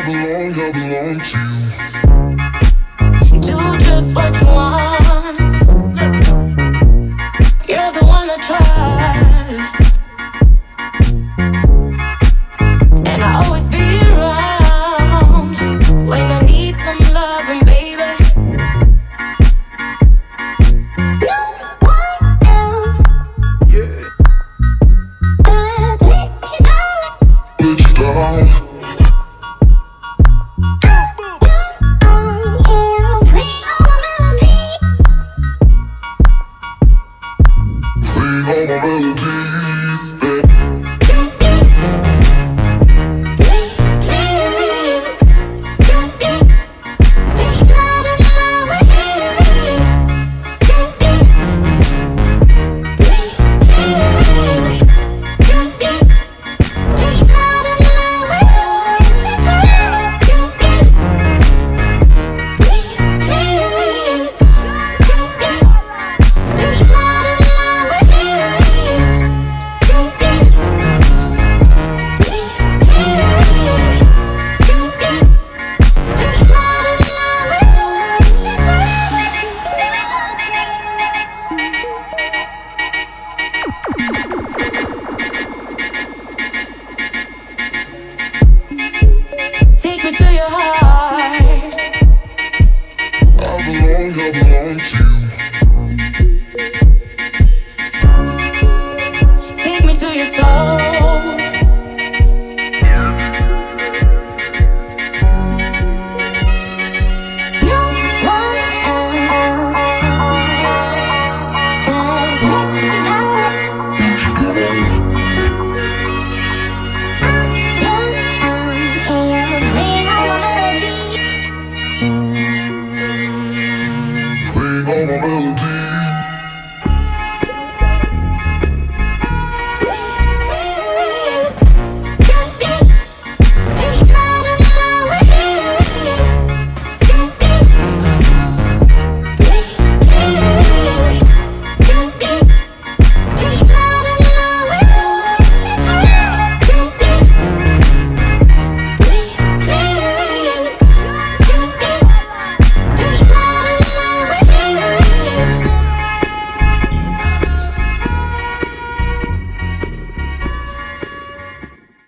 belong to you. Do just what you want. You're the one I trust, and I always be around when I need some loving, baby. No one else. Yeah. Let you down. Let you down.